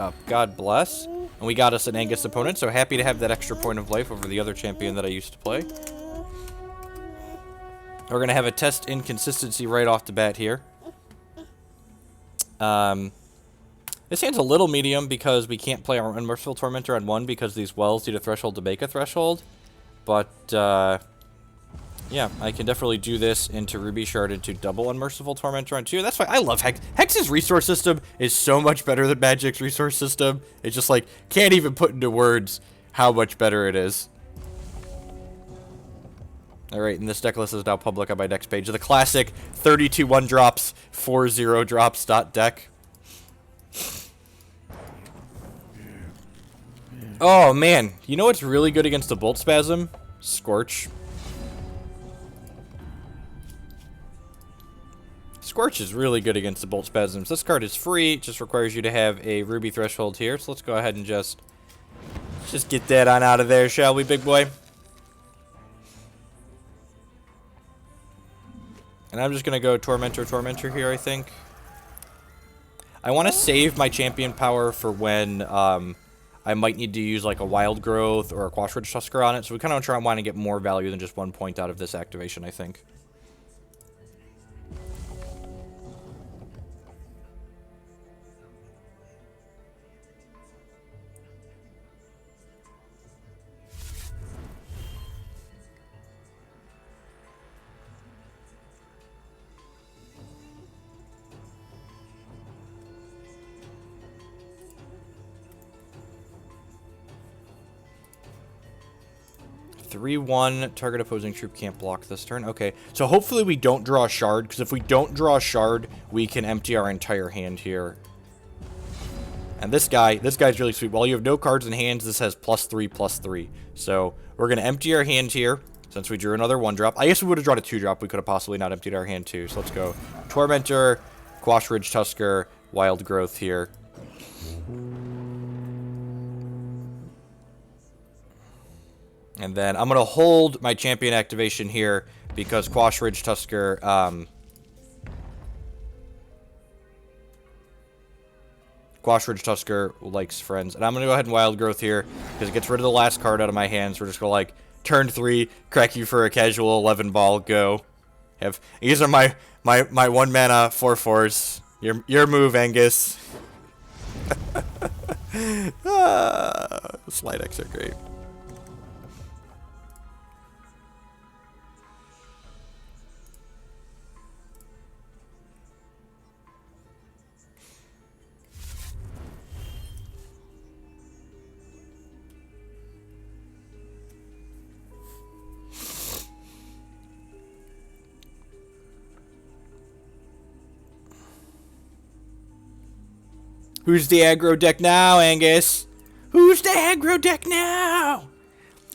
up. God bless. And we got us an Angus opponent, so happy to have that extra point of life over the other champion that I used to play. We're going to have a test inconsistency right off the bat here. This hand's a little medium because we can't play our Unmerciful Tormentor on 1 because these wells need a threshold to make a threshold. But, yeah, I can definitely do this into Ruby Shard into double Unmerciful Tormentor on 2. That's why I love Hex. Hex's resource system is so much better than Magic's resource system. It's just like, can't even put into words how much better it is. Alright, and this deck list is now public on my next page. The classic 32 1-drops, 4-0 drops deck. Oh, man. You know what's really good against the Boltspasm? Scorch. Scorch is really good against the Boltspasms. This card is free. It just requires you to have a Ruby threshold here. So let's go ahead and just get that on out of there, shall we, big boy? And I'm just going to go Tormentor here, I think. I want to save my champion power for when I might need to use like a Wild Growth or a Quash Tusker on it. So we kind of want to get more value than just 1 point out of this activation, I think. 3-1, target opposing troop can't block this turn. Okay, so hopefully we don't draw a shard, because if we don't draw a shard, we can empty our entire hand here. And this guy's really sweet. While you have no cards in hands, this has +3/+3. So we're going to empty our hand here, since we drew another 1-drop. I guess we would have drawn a 2-drop. We could have possibly not emptied our hand too. So let's go Tormentor, Quash Tusker, Wild Growth here. And then I'm going to hold my champion activation here because Quash Tusker, Quash Tusker likes friends. And I'm going to go ahead and Wild Growth here because it gets rid of the last card out of my hands. We're just going to, like, turn 3, crack you for a casual 11 ball, go. These are my 1-mana 4/4s. Your move, Angus. Sligh decks are great. Who's the aggro deck now, Angus? Who's the aggro deck now?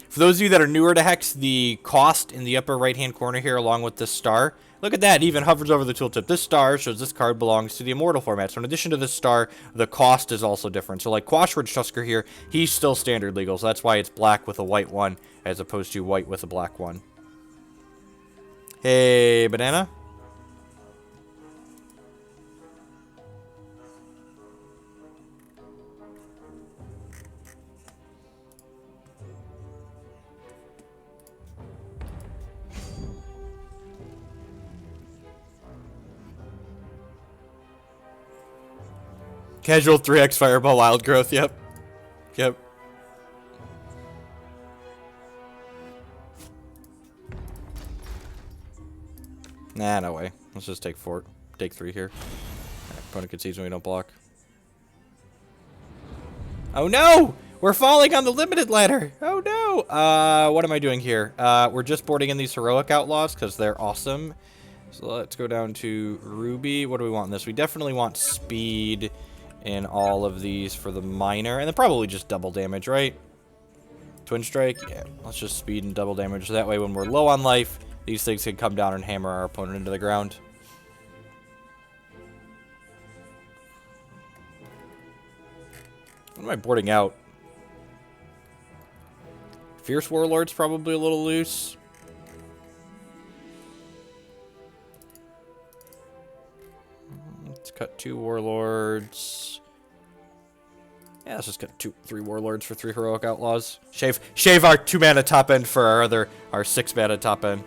For those of you that are newer to Hex, the cost in the upper right-hand corner here, along with this star, look at that, it even hovers over the tooltip. This star shows this card belongs to the Immortal format. So in addition to this star, the cost is also different. So like Quash Tusker here, he's still standard legal, so that's why it's black with a white one, as opposed to white with a black one. Hey, banana? Casual 3x Fireball Wild Growth, yep. Yep. Nah, no way. Let's just take 3 here. Opponent concedes when we don't block. Oh no! We're falling on the limited ladder! Oh no! What am I doing here? We're just boarding in these Heroic Outlaws because they're awesome. So let's go down to Ruby. What do we want in this? We definitely want speed in all of these for the minor, and then probably just double damage, right? Twin Strike? Yeah, let's just speed and double damage, so that way when we're low on life, these things can come down and hammer our opponent into the ground. What am I boarding out? Fierce Warlord's probably a little loose. Let's cut 2 Warlords. Yeah, let's just get 3 Warlords for 3 Heroic Outlaws. Shave our 2 mana top end for our 6 mana top end.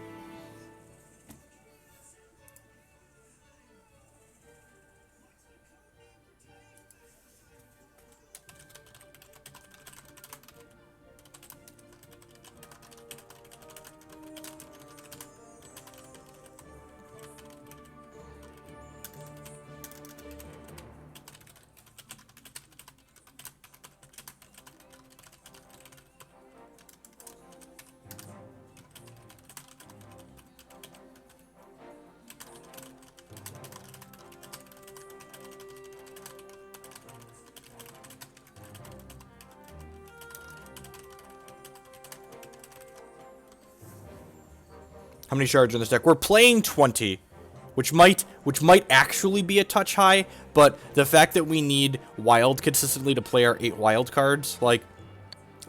How many shards are in this deck? We're playing 20, which might actually be a touch high, but the fact that we need wild consistently to play our 8 wild cards, like,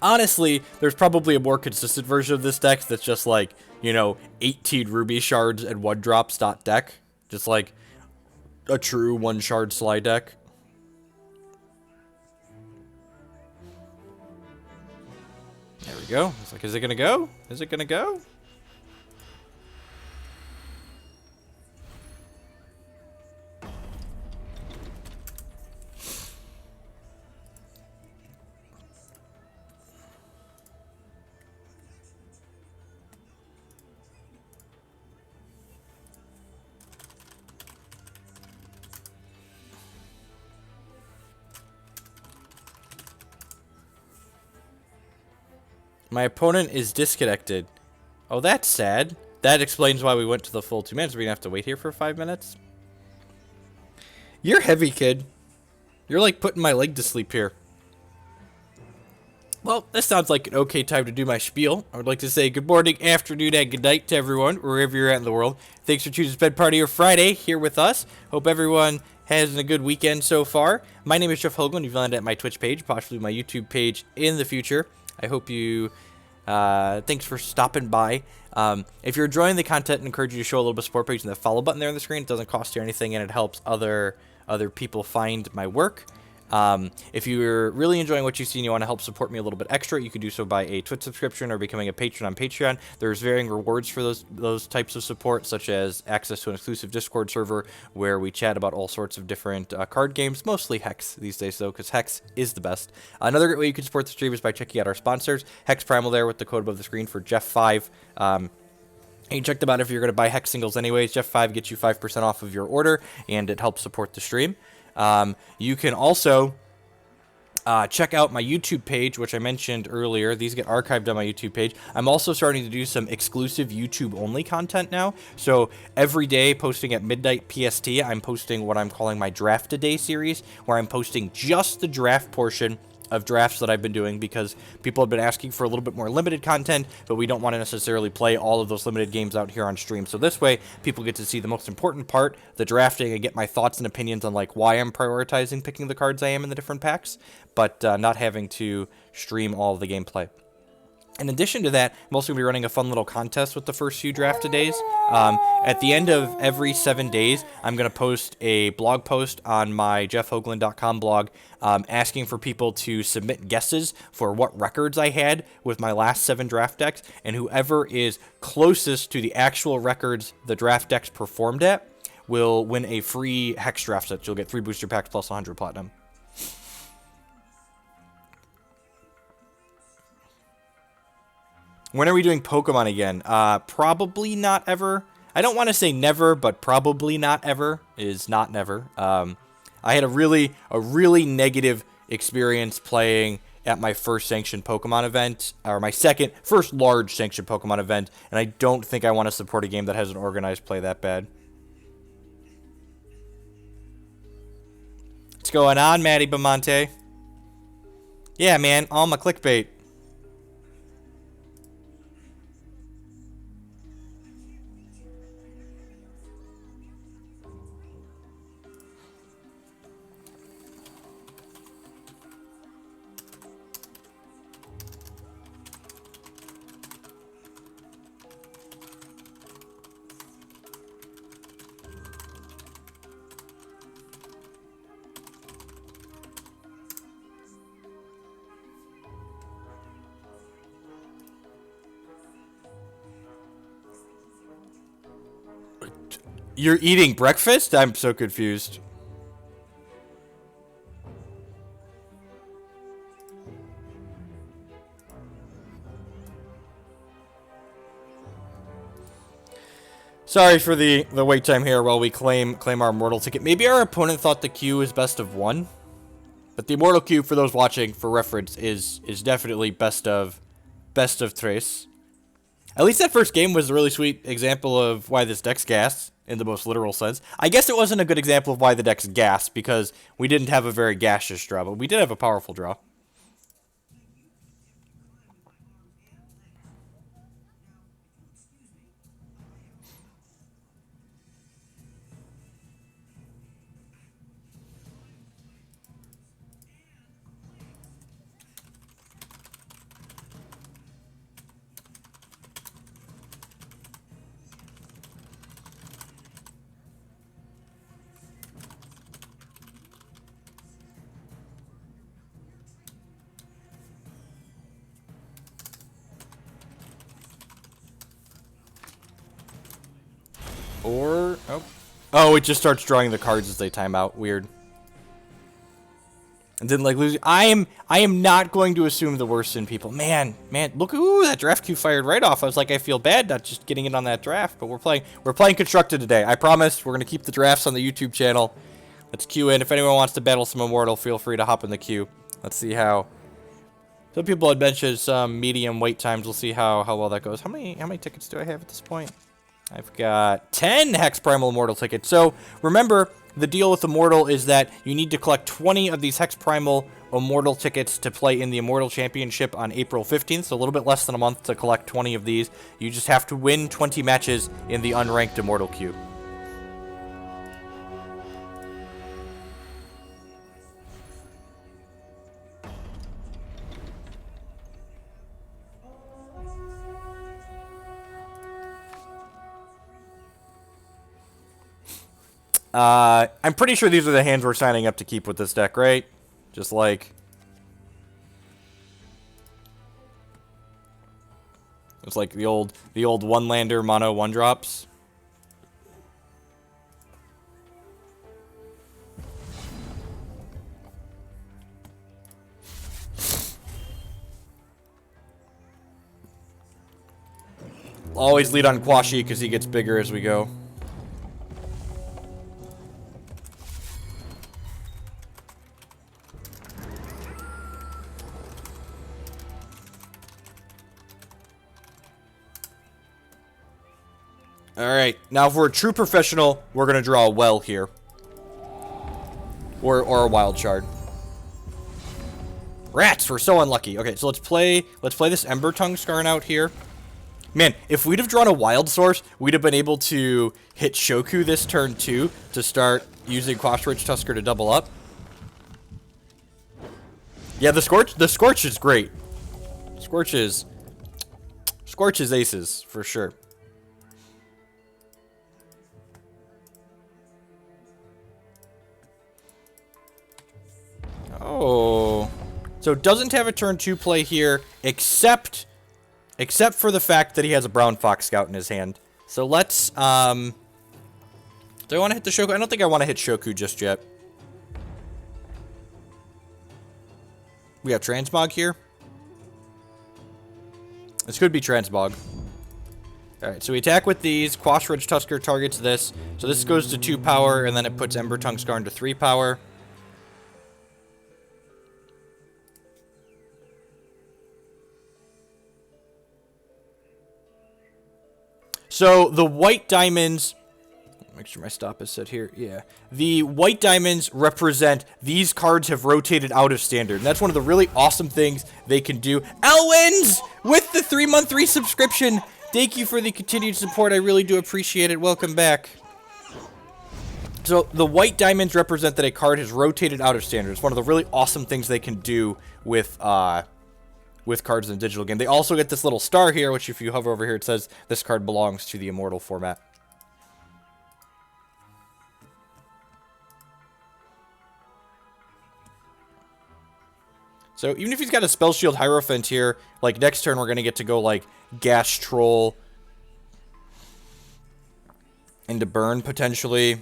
honestly, there's probably a more consistent version of this deck that's just like, you know, 18 ruby shards and 1-drops deck. Just like a true 1-shard Sligh deck. There we go. It's like, is it gonna go? Is it gonna go? My opponent is disconnected. Oh, that's sad. That explains why we went to the full 2 minutes. We're gonna have to wait here for 5 minutes. You're heavy, kid. You're like putting my leg to sleep here. Well, this sounds like an okay time to do my spiel. I would like to say good morning, afternoon, and good night to everyone, wherever you're at in the world. Thanks for choosing to spend part of your Friday here with us. Hope everyone has a good weekend so far. My name is Jeff Hoagland. You've landed at my Twitch page, possibly my YouTube page in the future. I hope you... thanks for stopping by. If you're enjoying the content, I encourage you to show a little bit of support by using the follow button there on the screen. It doesn't cost you anything, and it helps other people find my work. If you're really enjoying what you see and you want to help support me a little bit extra, you can do so by a Twitch subscription or becoming a patron on Patreon. There's varying rewards for those types of support, such as access to an exclusive Discord server where we chat about all sorts of different card games, mostly Hex these days, though, because Hex is the best. Another great way you can support the stream is by checking out our sponsors. Hex Primal there with the code above the screen for Jeff5. And you check them out if you're going to buy Hex singles anyways. Jeff5 gets you 5% off of your order, and it helps support the stream. You can also check out my YouTube page, which I mentioned earlier. These get archived on my YouTube page. I'm also starting to do some exclusive YouTube-only content now. So every day, posting at midnight PST, I'm posting what I'm calling my Draft a Day series, where I'm posting just the draft portion of drafts that I've been doing, because people have been asking for a little bit more limited content, but we don't want to necessarily play all of those limited games out here on stream. So this way, people get to see the most important part, the drafting, and get my thoughts and opinions on like why I'm prioritizing picking the cards I am in the different packs, but not having to stream all of the gameplay. In addition to that, I'm also going to be running a fun little contest with the first few Draft a Days. At the end of every 7 days, I'm going to post a blog post on my jeffhoagland.com blog asking for people to submit guesses for what records I had with my last 7 draft decks, and whoever is closest to the actual records the draft decks performed at will win a free Hex draft set. You'll get 3 booster packs plus 100 platinum. When are we doing Pokemon again? Probably not ever. I don't want to say never, but probably not ever is not never. I had a really negative experience playing at my first sanctioned Pokemon event, or my first large sanctioned Pokemon event, and I don't think I want to support a game that has an organized play that bad. What's going on, Matty Bamonte? Yeah, man, all my clickbait. You're eating breakfast? I'm so confused. Sorry for the wait time here while we claim our Immortal ticket. Maybe our opponent thought the queue is best of 1. But the Immortal queue, for those watching, for reference, is definitely best of tres. At least that first game was a really sweet example of why this deck's gas, in the most literal sense. I guess it wasn't a good example of why the deck's gas, because we didn't have a very gaseous draw, but we did have a powerful draw. Or, oh, it just starts drawing the cards as they time out. Weird. And then like losing. I am not going to assume the worst in people. Man, look, ooh, that draft queue fired right off. I was like, I feel bad not just getting it on that draft, but we're playing constructed today. I promise we're gonna keep the drafts on the YouTube channel. Let's queue in. If anyone wants to battle some Immortal, feel free to hop in the queue. Let's see how. Some people had mentioned some medium wait times. We'll see how well that goes. How many tickets do I have at this point? I've got 10 Hex Primal Immortal tickets. So remember, the deal with Immortal is that you need to collect 20 of these Hex Primal Immortal tickets to play in the Immortal Championship on April 15th. So a little bit less than a month to collect 20 of these. You just have to win 20 matches in the unranked Immortal queue. I'm pretty sure these are the hands we're signing up to keep with this deck, right? Just like... It's like the old one-lander mono one-drops. Always lead on Quashy because he gets bigger as we go. Alright, now if we're a true professional, we're going to draw a well here. Or a wild shard. Rats, we're so unlucky. Okay, so let's play this Embertongue Skarn out here. Man, if we'd have drawn a wild source, we'd have been able to hit Shoku this turn too, to start using Quash Tusker to double up. Yeah, the Scorch is great. Scorch is aces, for sure. Oh, so it doesn't have a turn 2 play here, except for the fact that he has a Brown Fox Scout in his hand. So let's, do I want to hit the Shoku? I don't think I want to hit Shoku just yet. We have Transmog here. This could be Transmog. Alright, so we attack with these. Quash Ridge Tusker targets this. So this goes to 2 power, and then it puts Embertongue Skarn to 3 power. So the white diamonds, make sure my stop is set here. Yeah. The white diamonds represent these cards have rotated out of standard. And that's one of the really awesome things they can do. Elwins with the 3-month resubscription. Thank you for the continued support. I really do appreciate it. Welcome back. So the white diamonds represent that a card has rotated out of standard. It's one of the really awesome things they can do with cards in the digital game. They also get this little star here, which if you hover over here, it says this card belongs to the Immortal format. So even if he's got a Spell Shield Hierophant here, like next turn we're going to get to go like Gash Troll. into burn, potentially.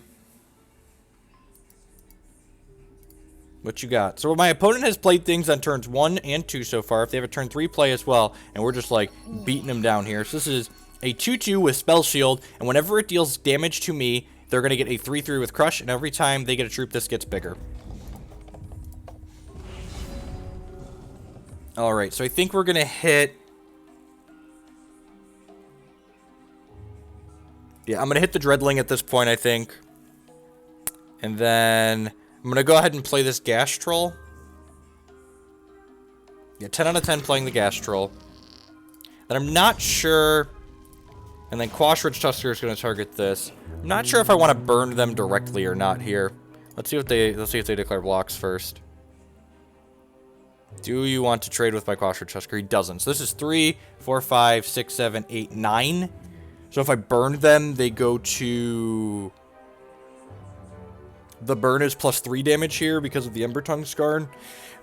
What you got? So my opponent has played things on turns 1 and 2 so far. If they have a turn 3 play as well, and we're just, like, beating them down here. So this is a 2-2 with Spell Shield, and whenever it deals damage to me, they're going to get a 3-3 with Crush, and every time they get a troop, this gets bigger. Alright, so I think we're going to hit... Yeah, I'm going to hit the Dreadling at this point, I think. And then I'm going to go ahead and play this Gash Troll. Yeah, 10 out of 10 playing the Gash Troll. Then I'm not sure... And then Quash Ridge Tusker is going to target this. I'm not sure if I want to burn them directly or not here. Let's see if they declare blocks first. Do you want to trade with my Quash Ridge Tusker? He doesn't. So this is 3, 4, 5, 6, 7, 8, 9. So if I burn them, they go to... The burn is +3 damage here because of the Embertongue Skarn.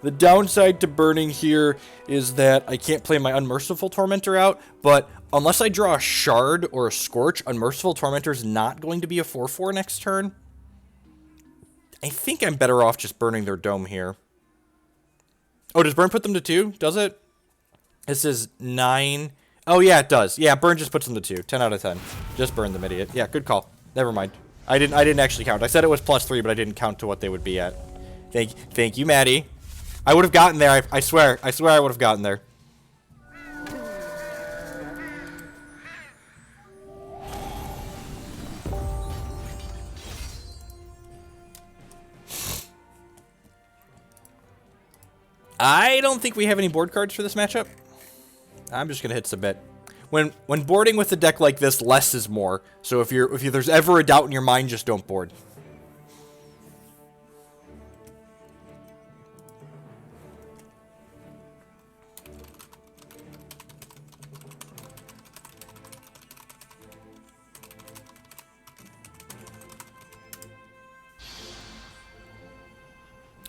The downside to burning here is that I can't play my Unmerciful Tormentor out, but unless I draw a Shard or a Scorch, Unmerciful Tormentor is not going to be a 4-4 next turn. I think I'm better off just burning their dome here. Oh, does burn put them to 2? Does it? This is 9. Oh, yeah, it does. Yeah, burn just puts them to 2. 10 out of 10. Just burn them, idiot. Yeah, good call. Never mind. I didn't actually count. I said it was +3, but I didn't count to what they would be at. Thank you, Maddie. I would have gotten there. I swear I would have gotten there. I don't think we have any board cards for this matchup. I'm just gonna hit submit. When boarding with a deck like this, less is more. So if there's ever a doubt in your mind, just don't board.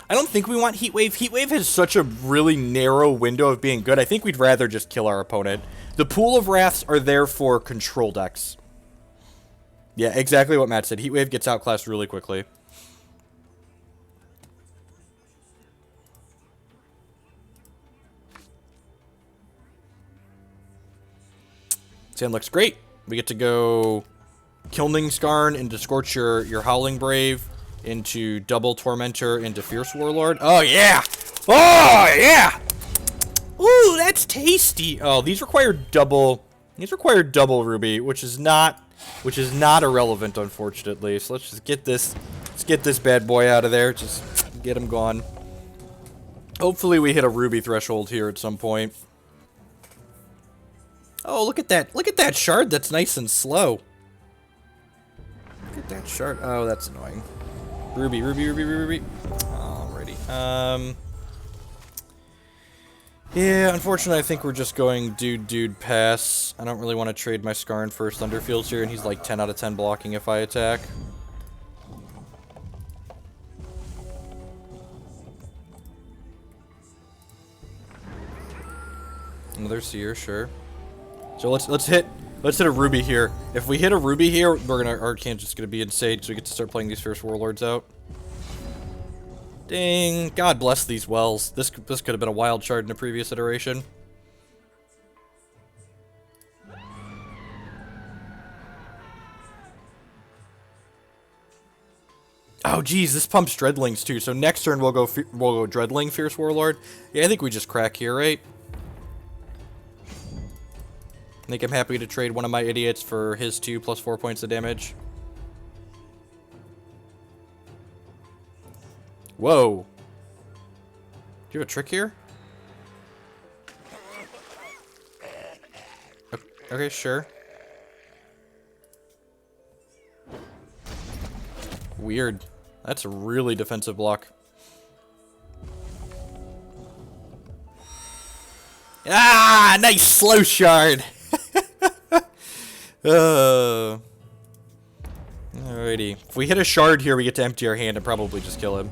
I don't think we want Heatwave. Heatwave has such a really narrow window of being good. I think we'd rather just kill our opponent. The Pool of Wraths are there for control decks. Yeah, exactly what Matt said. Heatwave gets outclassed really quickly. Sand looks great. We get to go Kilning Skarn into Scorch your Howling Brave, into double Tormentor, into Fierce Warlord. Oh, yeah! Oh, yeah! Ooh, that's tasty! Oh, these require double Ruby, which is not irrelevant, unfortunately. So let's get this bad boy out of there. Just get him gone. Hopefully we hit a Ruby threshold here at some point. Oh, look at that. Look at that shard that's nice and slow. Look at that shard. Oh, that's annoying. Ruby. Alrighty. Yeah, unfortunately, I think we're just going dude, pass. I don't really want to trade my Skarn for Thunderfields here, and he's like 10 out of 10 blocking if I attack. Another Seer, sure. So let's hit a Ruby here. If we hit a Ruby here, our can's just gonna be insane, so we get to start playing these Fierce Warlords out. Dang, God bless these wells. This could have been a wild shard in a previous iteration. Oh geez, this pumps Dreadlings too. So next turn we'll go Dreadling Fierce Warlord. Yeah, I think we just crack here, right? I think I'm happy to trade one of my idiots for his 2 plus 4 points of damage. Whoa. Do you have a trick here? Okay, sure. Weird. That's a really defensive block. Ah, nice slow shard. Alrighty. If we hit a shard here, we get to empty our hand and probably just kill him.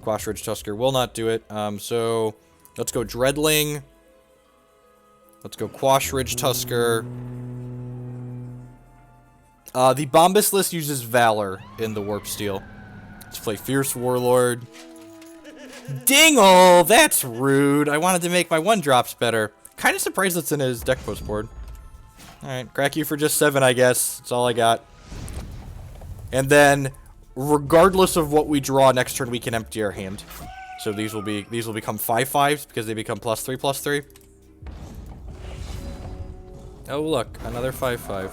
Quash Ridge Tusker will not do it. So let's go Dreadling. Let's go Quash Ridge Tusker. The Bombus list uses Valor in the Warp Steel. Let's play Fierce Warlord. Dingle! That's rude. I wanted to make my 1-drops better. Kind of surprised that's in his deck post board. Alright, crack you for just 7, I guess. That's all I got. And then, regardless of what we draw next turn, we can empty our hand. So these will become 5/5s because they become +3/+3. Oh look, another 5/5.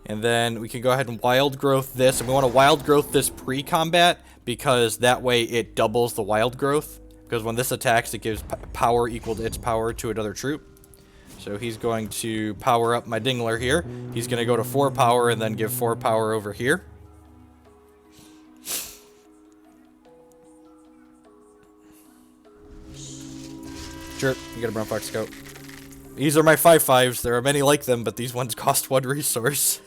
And then we can go ahead and Wild Growth this. And we want to Wild Growth this pre-combat because that way it doubles the Wild Growth. Because when this attacks, it gives power equal to its power to another troop. So he's going to power up my Dingler here. He's going to go to 4 power and then give 4 power over here. Sure, you get a Brown Fox Scout. These are my 5/5s. There are many like them, but these ones cost 1 resource.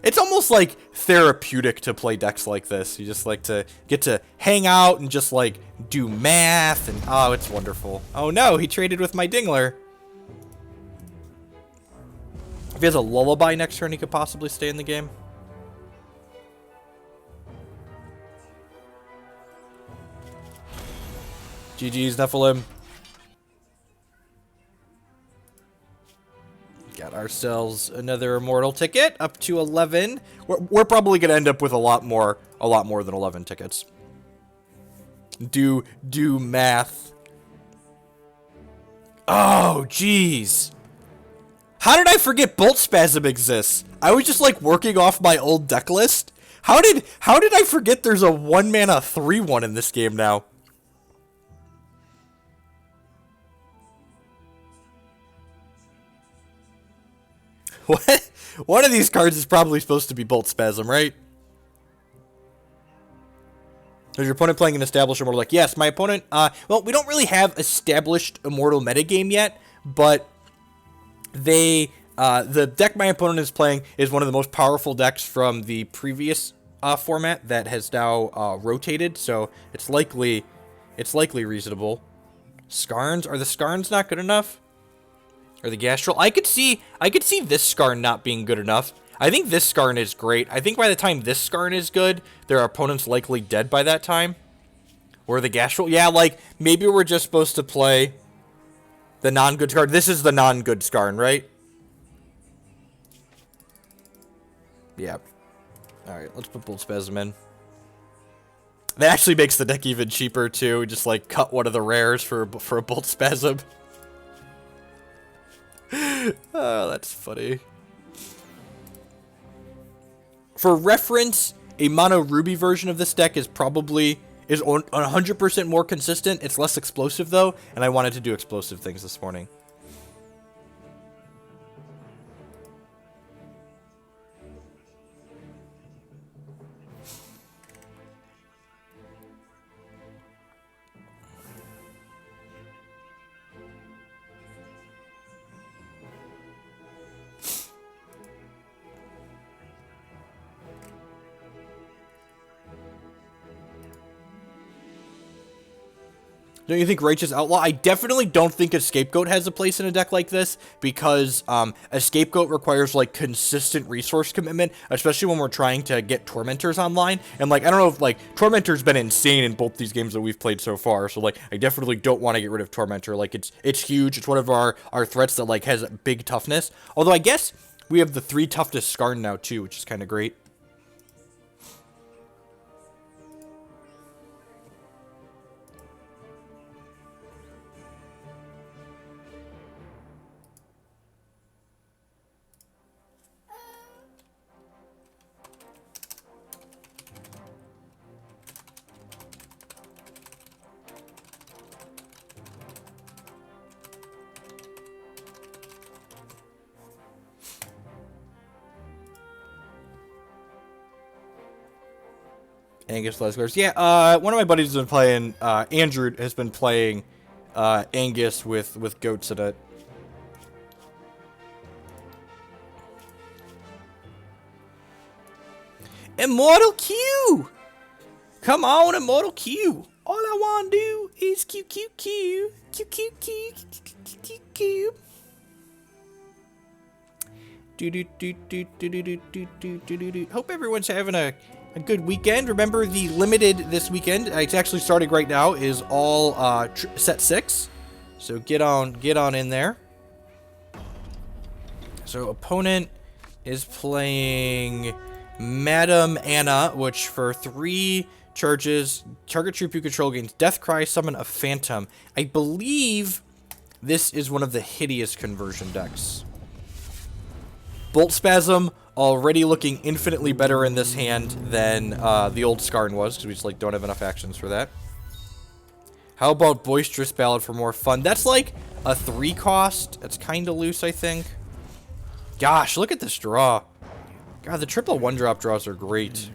It's almost like therapeutic to play decks like this. You just like to get to hang out and just like do math and oh, it's wonderful. Oh no, he traded with my Dingler. If he has a Lullaby next turn, he could possibly stay in the game. GG's, Nephilim. Got ourselves another Immortal ticket, up to 11. We're probably going to end up with a lot more than 11 tickets. Do math. Oh, jeez. How did I forget Boltspasm exists? I was just like working off my old deck list. How did I forget there's a 1-mana 3/1 in this game now? What? One of these cards is probably supposed to be Boltspasm, right? Is your opponent playing an established Immortal deck? Yes, my opponent, well, we don't really have established Immortal metagame yet, but they, the deck my opponent is playing is one of the most powerful decks from the previous format that has now rotated, so it's likely reasonable. Skarns? Are the Skarns not good enough? Or the Gastral? I could see this Skarn not being good enough. I think this Skarn is great. I think by the time this Skarn is good, their opponent's likely dead by that time. Or the Gastral? Yeah, like, maybe we're just supposed to play the non-good Skarn. This is the non-good Skarn, right? Yeah. Alright, let's put Boltspasm in. That actually makes the deck even cheaper, too. Just, like, cut one of the rares for a Boltspasm. Oh, that's funny. For reference, a mono ruby version of this deck is 100% more consistent. It's less explosive though, and I wanted to do explosive things this morning. Don't you think Righteous Outlaw? I definitely don't think a Scapegoat has a place in a deck like this, because a Scapegoat requires, like, consistent resource commitment, especially when we're trying to get Tormentors online. And, like, I don't know if, like, Tormentor's been insane in both these games that we've played so far, so, like, I definitely don't want to get rid of Tormentor. Like, it's huge. It's one of our threats that, like, has big toughness. Although, I guess we have the 3 toughness Skarn now, too, which is kind of great. Angus Lesglers. Yeah, one of my buddies has been playing, Andrew has been playing, Angus with goats in it. Immortal Q! Come on, Immortal Q! All I want to do is cute. Hope everyone's having a good weekend. Remember, the limited this weekend, it's actually starting right now, is all set 6. So get on in there. So opponent is playing Madam Anna, which for 3 charges, target troop you control gains Death Cry, summon a Phantom. I believe this is one of the hideous conversion decks. Boltspasm already looking infinitely better in this hand than the old Skarn was, because we just like don't have enough actions for that. How about Boisterous Ballad for more fun? That's like a 3 cost. It's kind of loose, I think. Gosh, look at this draw. God, the triple 1-drop draws are great.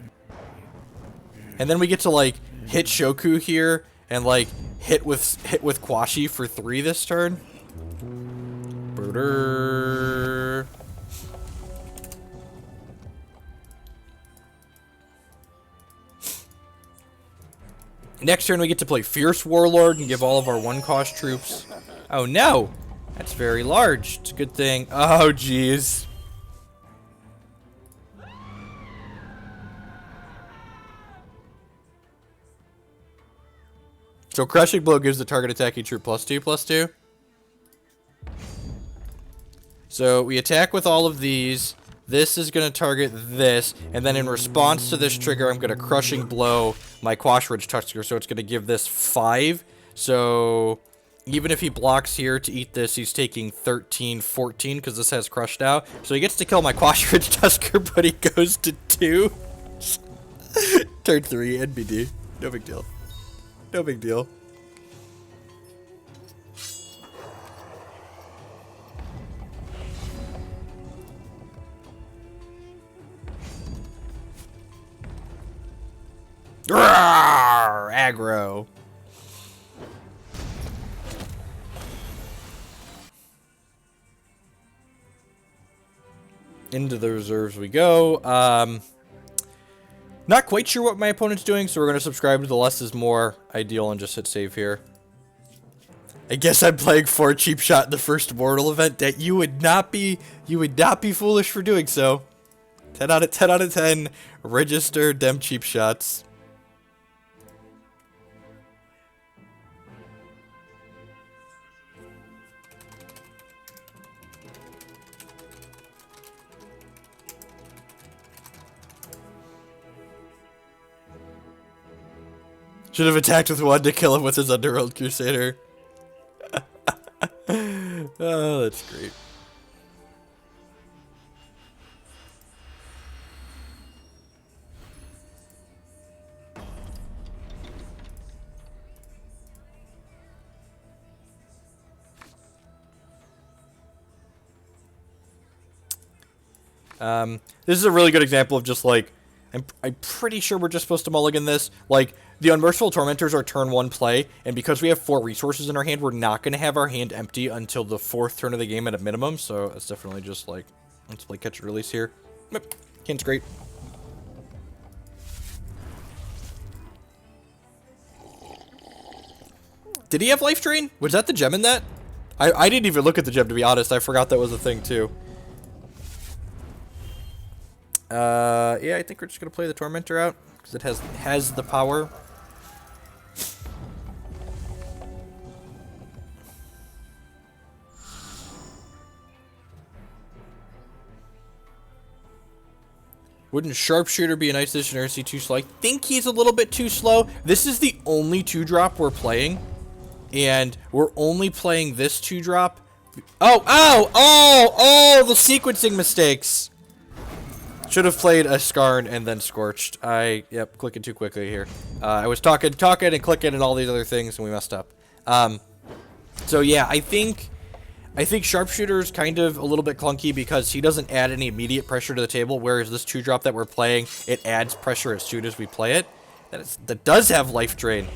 And then we get to like hit Shoku here and like hit with Quashi for 3 this turn. Brrr. Next turn we get to play Fierce Warlord and give all of our 1-cost troops. Oh no! That's very large. It's a good thing. Oh jeez. So Crushing Blow gives the target attacking troop +2/+2. So we attack with all of these. This is going to target this, and then in response to this trigger, I'm going to Crushing Blow my Quash Ridge Tusker, so it's going to give this 5. So even if he blocks here to eat this, he's taking 13, 14, because this has Crushed out. So he gets to kill my Quash Ridge Tusker, but he goes to 2. Turn 3, NBD. No big deal. No big deal. Rawr, aggro. Into the reserves we go. Not quite sure what my opponent's doing, so we're going to subscribe to the less is more ideal and just hit save here. I guess I'm playing 4 cheap shot in the first Immortal event. That you would not be foolish for doing so. 10 out of 10. Register dem cheap shots. Should have attacked with 1 to kill him with his Underworld Crusader. Oh, that's great. This is a really good example of just like, I'm pretty sure we're just supposed to mulligan this. Like, the Unmerciful Tormentors are turn 1 play, and because we have 4 resources in our hand, we're not going to have our hand empty until the 4th turn of the game at a minimum, so it's definitely just like, let's play catch and release here. Yep, hand's great. Did he have Life Drain? Was that the gem in that? I didn't even look at the gem, to be honest. I forgot that was a thing, too. Yeah, I think we're just gonna play the Tormentor out because it has the power. Wouldn't Sharpshooter be a nice addition, or is he too slow? I think he's a little bit too slow. This is the only 2-drop we're playing, and we're only playing this 2-drop. Oh, the sequencing mistakes. Should have played a Skarn and then Scorched. Yep, clicking too quickly here. I was talking and clicking and all these other things, and we messed up. So yeah, I think Sharpshooter's kind of a little bit clunky because he doesn't add any immediate pressure to the table, whereas this 2-drop that we're playing, it adds pressure as soon as we play it. That does have Life Drain.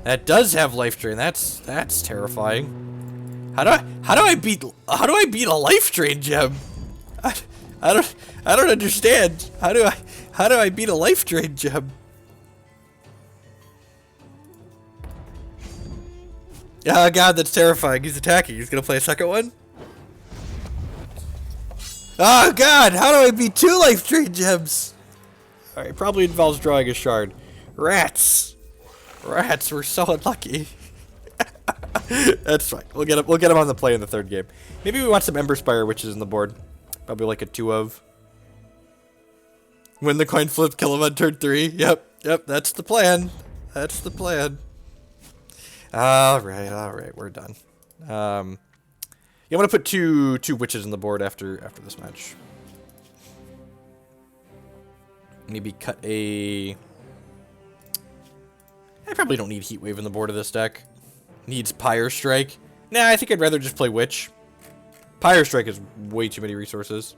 That does have Life Drain. That's terrifying. How do I beat a Life Drain gem? I don't understand. How do I beat a Life Drain gem? Oh god, that's terrifying. He's attacking. He's gonna play a second one? Oh god, how do I beat 2 life drain gems? Alright, probably involves drawing a shard. Rats! Rats, we're so unlucky. That's fine. We'll get him on the play in the 3rd game. Maybe we want some Emberspire Witches in the board. Probably like a 2 of. Win the coin flip, kill him on turn 3. Yep, that's the plan. That's the plan. Alright, we're done. Yeah, I'm gonna put two witches in the board after this match. Maybe cut a... I probably don't need Heatwave in the board of this deck. Needs Pyre Strike. Nah, I think I'd rather just play Witch. Pyre Strike is way too many resources.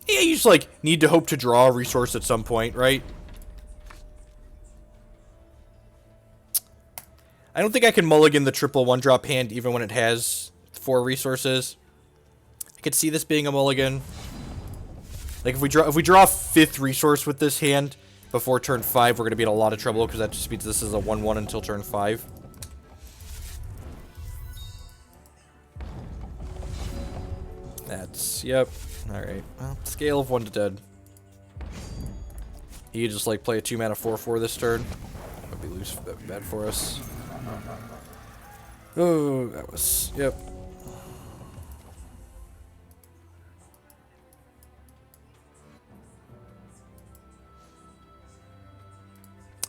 Yeah, you just, like, need to hope to draw a resource at some point, right? I don't think I can mulligan the triple 1-drop hand even when it has 4 resources. I could see this being a mulligan. Like, if we draw a 5th resource with this hand before turn 5, we're going to be in a lot of trouble because that just means this is a 1-1 until turn 5. That's, yep. Alright, well, scale of 1 to dead. You just, like, play a 2-mana 4/4 this turn. That'd be loose, that'd be bad for us. Oh, that was, yep.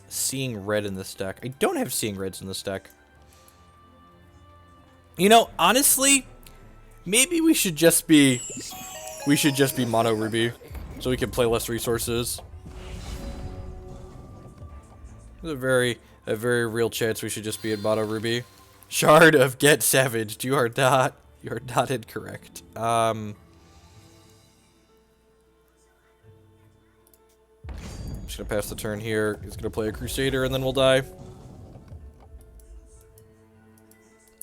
Seeing red in this deck. I don't have seeing reds in this deck. You know, honestly, maybe we should just be mono ruby, so we can play less resources. There's a very real chance we should just be in mono ruby. Shard of Get Savaged. You are not incorrect. I'm just gonna pass the turn here. He's gonna play a Crusader and then we'll die.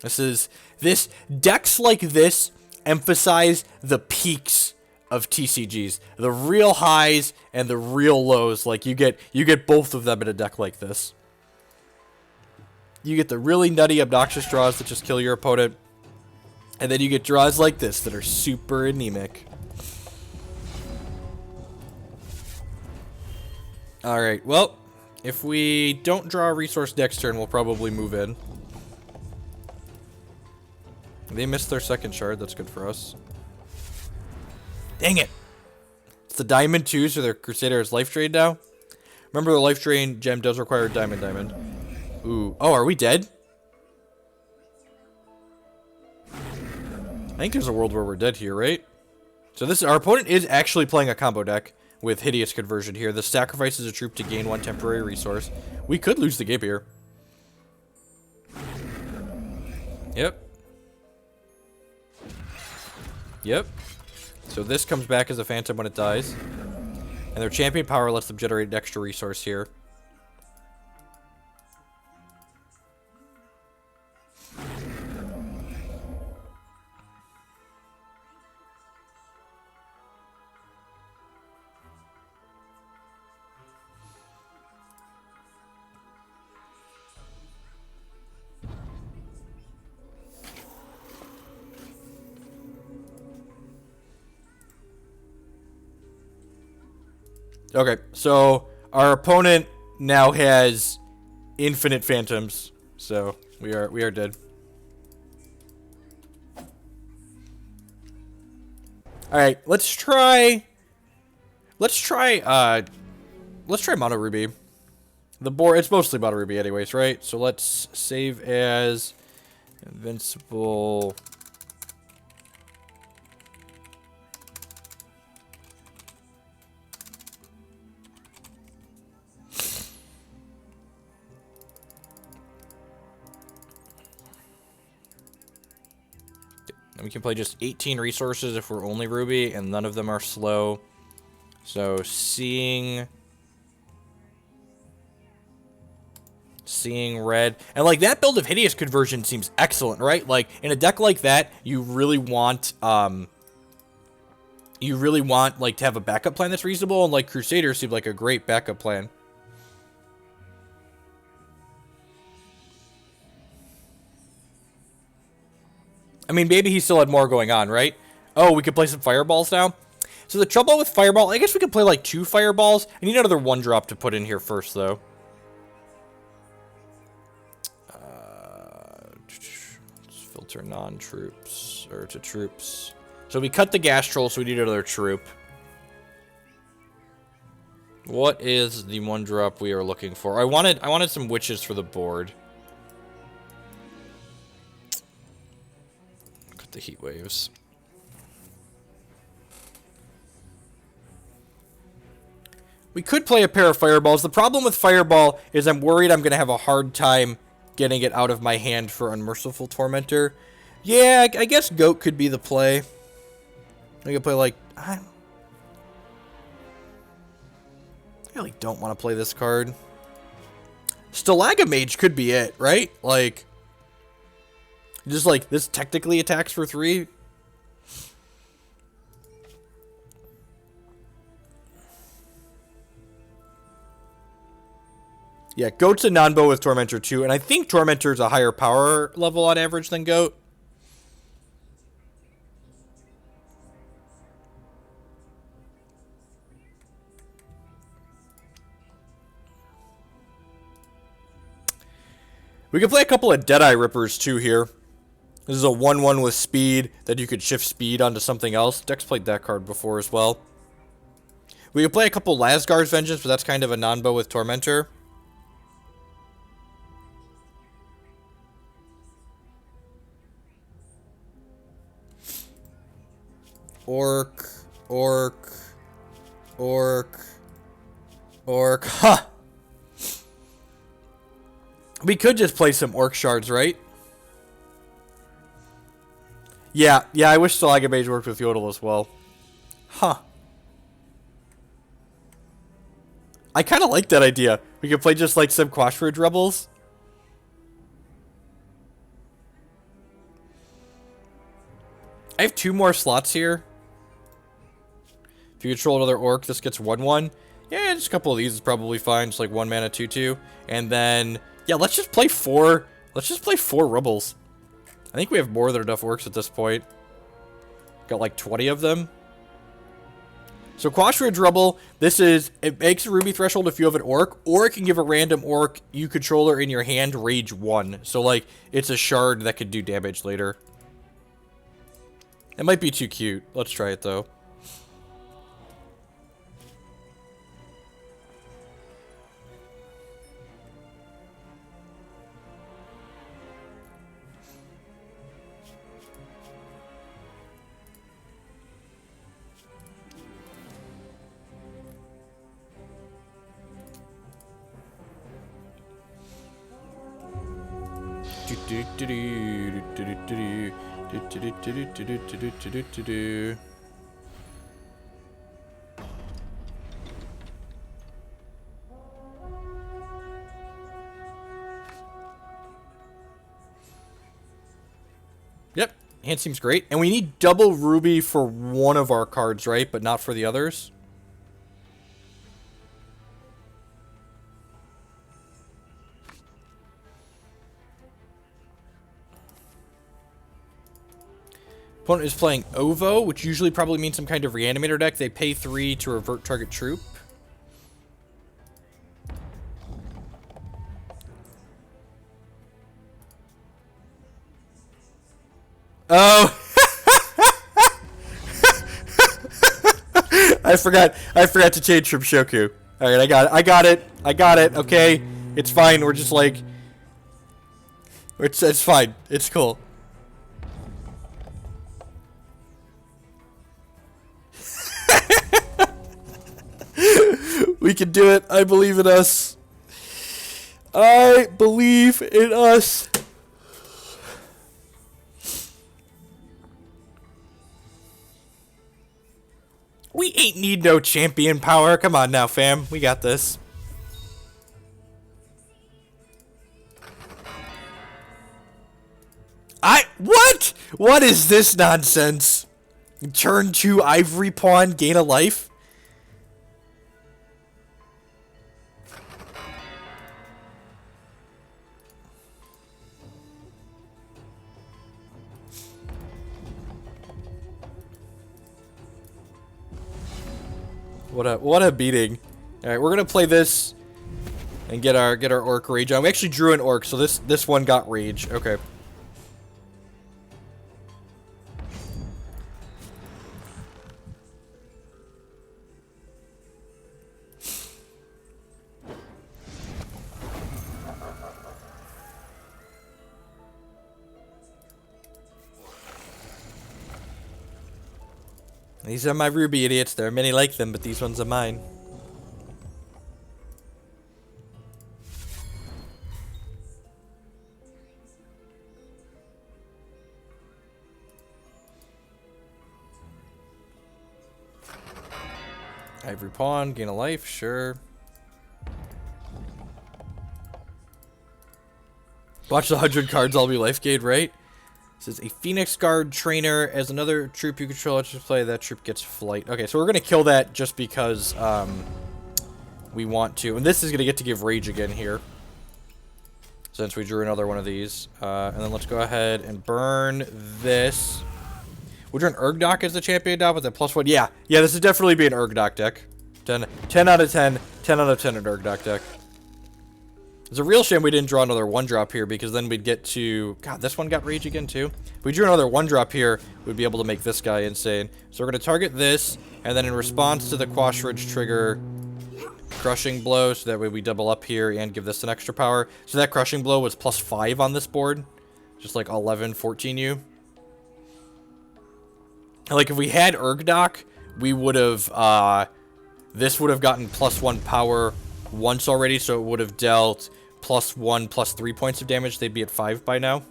This decks like this emphasize the peaks of TCGs, the real highs and the real lows. Like you get both of them in a deck like this. You get the really nutty, obnoxious draws that just kill your opponent, and then you get draws like this that are super anemic. All right, well, if we don't draw a resource next turn, we'll probably move in. They missed their 2nd shard. That's good for us. Dang it! It's the Diamond 2, so their Crusader is life drain now. Remember, the life drain gem does require Diamond. Ooh. Oh, are we dead? I think there's a world where we're dead here, right? So our opponent is actually playing a combo deck with Hideous Conversion here. This sacrifices a troop to gain 1 temporary resource. We could lose the game here. Yep. So this comes back as a phantom when it dies. And their champion power lets them generate an extra resource here. Okay, so our opponent now has infinite phantoms, so we are dead. All right, let's try mono ruby. The board, it's mostly mono ruby anyways, right? So let's save as invincible. And we can play just 18 resources if we're only Ruby, and none of them are slow. So, Seeing seeing red. And, like, that build of Hideous Conversion seems excellent, right? Like, in a deck like that, you really want, like, to have a backup plan that's reasonable, and, like, Crusader seemed like a great backup plan. I mean, maybe he still had more going on, right? Oh, we could play some Fireballs now? So the trouble with Fireball, I guess we could play, like, 2 Fireballs. I need another 1-drop to put in here first, though. Let's filter non-troops, or to troops. So we cut the Gas Troll, so we need another troop. What is the 1-drop we are looking for? I wanted some witches for the board. Cut the Heat Waves. We could play a pair of Fireballs. The problem with Fireball is I'm worried I'm going to have a hard time getting it out of my hand for Unmerciful Tormentor. Yeah, I guess Goat could be the play. I could play, like... I really don't want to play this card. Stalagmage could be it, right? Like... Just, like, this technically attacks for 3. Yeah, Goat's a non-bow with Tormentor too, and I think Tormentor's a higher power level on average than Goat. We could play a couple of Deadeye Rippers too here. This is a 1/1 with speed that you could shift speed onto something else. Dex played that card before as well. We could play a couple Lasgar's Vengeance, but that's kind of a non-bow with Tormentor. Orc. Huh. We could just play some Orc Shards, right? Yeah, I wish Stalagmage worked with Yodel as well. Huh. I kind of like that idea. We could play just like some Quash Rebels. I have 2 more slots here. If you control another Orc, this gets 1/1. Yeah, just a couple of these is probably fine. Just like 1 mana 2/2. And then, yeah, let's just play 4. Let's just play 4 Rubbles. I think we have more than enough Orcs at this point. Got like 20 of them. So Quash Rubble, it makes a Ruby Threshold if you have an Orc, or it can give a random Orc you controller in your hand Rage 1. So like, it's a shard that could do damage later. It might be too cute. Let's try it though. Yep, hand seems great. And we need double Ruby for one of our cards, right? But not for the others. Opponent is playing Ovo, which usually probably means some kind of Reanimator deck. They pay 3 to revert target troop. Oh! I forgot to change from Shoku. Alright, I got it. Okay. It's fine. We're just like... It's fine. It's cool. We can do it. I believe in us. I believe in us. We ain't need no champion power. Come on now, fam. We got this. What? What is this nonsense? Turn 2 Ivory Pawn, gain a life? What a beating. Alright, we're gonna play this and get our Orc Rage on. We actually drew an Orc, so this one got Rage. Okay. These are my Ruby idiots. There are many like them, but these ones are mine. Ivory Pawn, gain a life, sure. Watch the 100 cards all be life gained, right? This is a Phoenix Guard trainer. As another troop you control, just play, that troop gets flight. Okay, so we're going to kill that just because we want to. And this is going to get to give Rage again here, since we drew another one of these. And then let's go ahead and burn this. We'll draw an Urgnock as the champion now with that +1. Yeah, this would definitely be an Urgnock deck. 10 out of 10. 10 out of 10 an Urgnock deck. It's a real shame we didn't draw another 1-drop here, because then we'd get to... God, this one got Rage again, too. If we drew another 1-drop here, we'd be able to make this guy insane. So we're going to target this, and then in response to the Quash Ridge trigger, Crushing Blow, so that way we double up here and give this an extra power. So that Crushing Blow was +5 on this board. Just like 11, 14U. Like, if we had Urgnock, we would have, this would have gotten +1 power once already, so it would have dealt +1, +3 points of damage. They'd be at 5 by now.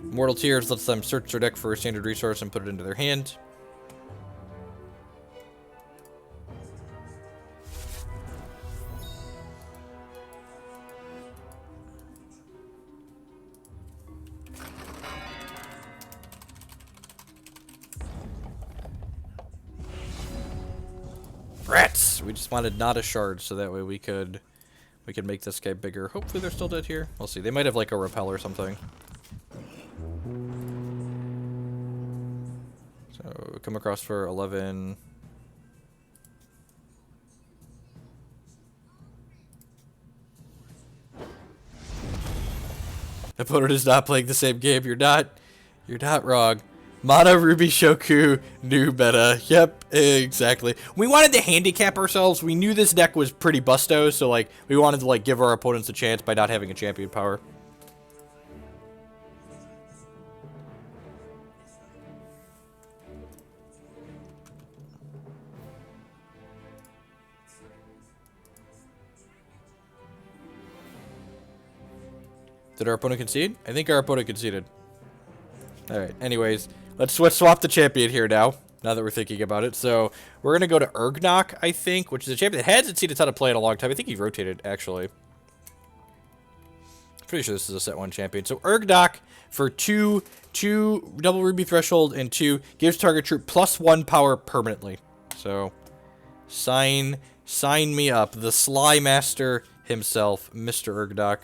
Mortal Tears lets them search their deck for a standard resource and put it into their hand. Rats! We just wanted not a shard, so that way we could make this guy bigger. Hopefully they're still dead here. We'll see. They might have like a repel or something. So come across for 11. Opponent is not playing the same game. You're not wrong. Mana Ruby Shoku, new meta. Yep, exactly. We wanted to handicap ourselves. We knew this deck was pretty busto, so like we wanted to like give our opponents a chance by not having a champion power. Did our opponent concede? I think our opponent conceded. Alright, anyways, let's swap the champion here now that we're thinking about it. So, we're going to go to Urgnock, I think, which is a champion that hasn't seen a ton of play in a long time. I think he rotated, actually. Pretty sure this is a set 1 champion. So, Urgnock for 2 double ruby threshold and 2 gives target troop +1 power permanently. So, sign me up. The Sligh Master himself, Mr. Urgnock.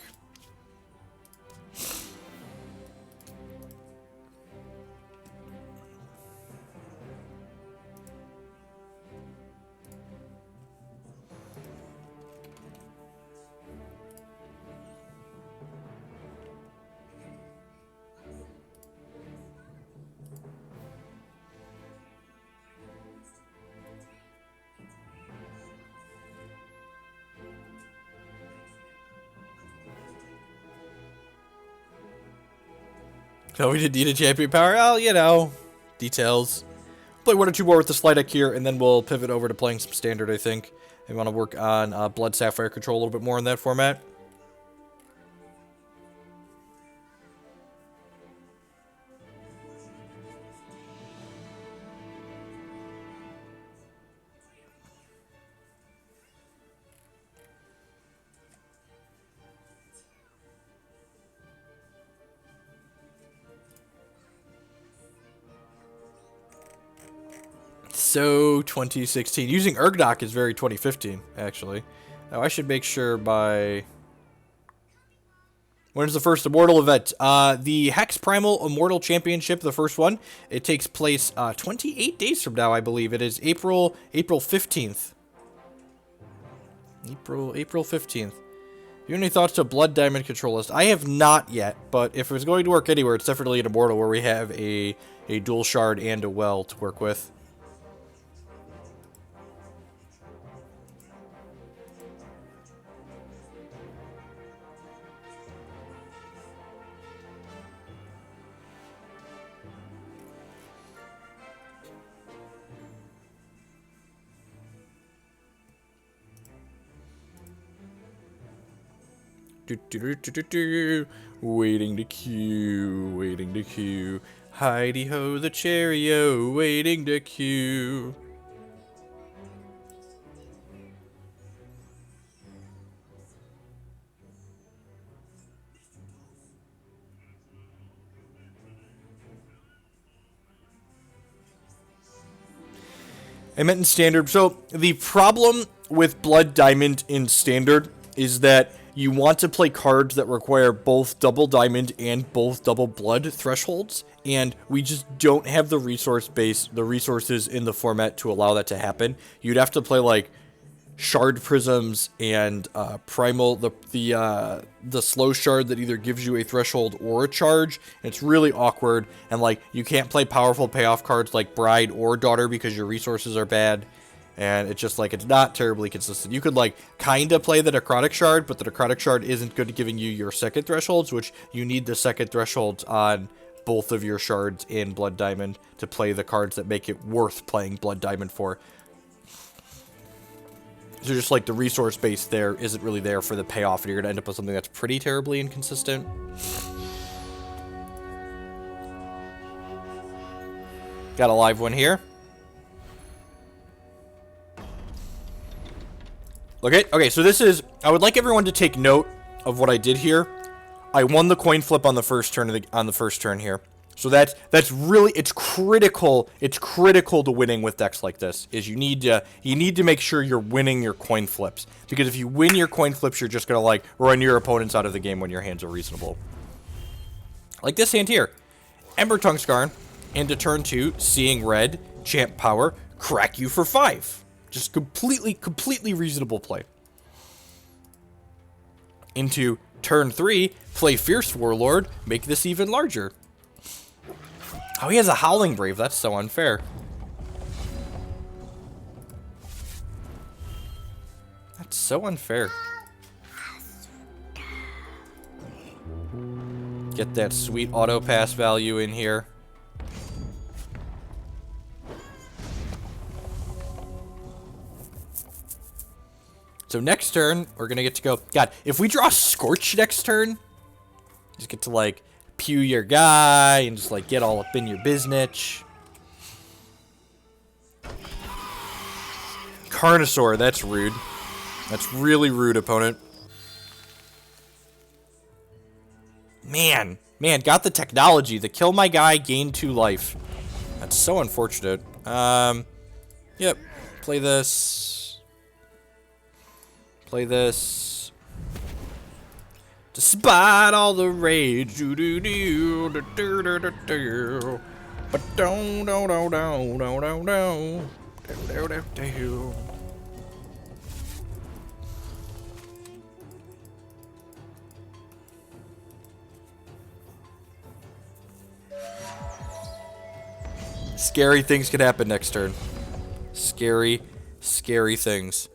So we didn't need a champion power. Well, you know, details. Play 1 or 2 more with the Sligh deck here, and then we'll pivot over to playing some standard, I think. I want to work on Blood Sapphire control a little bit more in that format. So 2016. Using Urgnock is very 2015, actually. Now I should make sure by... When is the first Immortal event? The Hex Primal Immortal Championship, the first one. It takes place 28 days from now, I believe. It is April 15th. April 15th. You have any thoughts to Blood Diamond control list? I have not yet, but if it was going to work anywhere, it's definitely an Immortal where we have a dual shard and a well to work with. Waiting to queue, waiting to queue. Heidi ho the cherry-o, waiting to queue. I meant in standard. So the problem with Blood Diamond in standard is that you want to play cards that require both double diamond and both double blood thresholds, and we just don't have the resources in the format to allow that to happen. You'd have to play like shard prisms and primal, the slow shard that either gives you a threshold or a charge. And it's really awkward, and like you can't play powerful payoff cards like Bride or Daughter because your resources are bad. And it's just like, it's not terribly consistent. You could like kind of play the Necrotic Shard, but the Necrotic Shard isn't good at giving you your second thresholds, which you need the second thresholds on both of your shards in Blood Diamond to play the cards that make it worth playing Blood Diamond for. So just like the resource base there isn't really there for the payoff, and you're going to end up with something that's pretty terribly inconsistent. Got a live one here. Okay, so this is... I would like everyone to take note of what I did here. I won the coin flip on the first turn here. So that's really... It's critical to winning with decks like this. Is you need to make sure you're winning your coin flips. Because if you win your coin flips, you're just going to like run your opponents out of the game when your hands are reasonable. Like this hand here. Embertongue Skarn. Into turn 2, seeing red, champ power, crack you for 5. Just completely reasonable play. Into turn 3, play Fierce Warlord, make this even larger. Oh, he has a Howling Brave. That's so unfair. That's so unfair. Get that sweet auto pass value in here. So next turn, we're going to get to go... God, if we draw Scorch next turn, just get to, like, pew your guy and just, like, get all up in your business. Carnosaur, that's rude. That's really rude, opponent. Man, got the technology. The kill my guy, gain 2 life. That's so unfortunate. Yep, play this... Play this. Despite all the rage, but don't. Scary things could happen next turn. Scary things.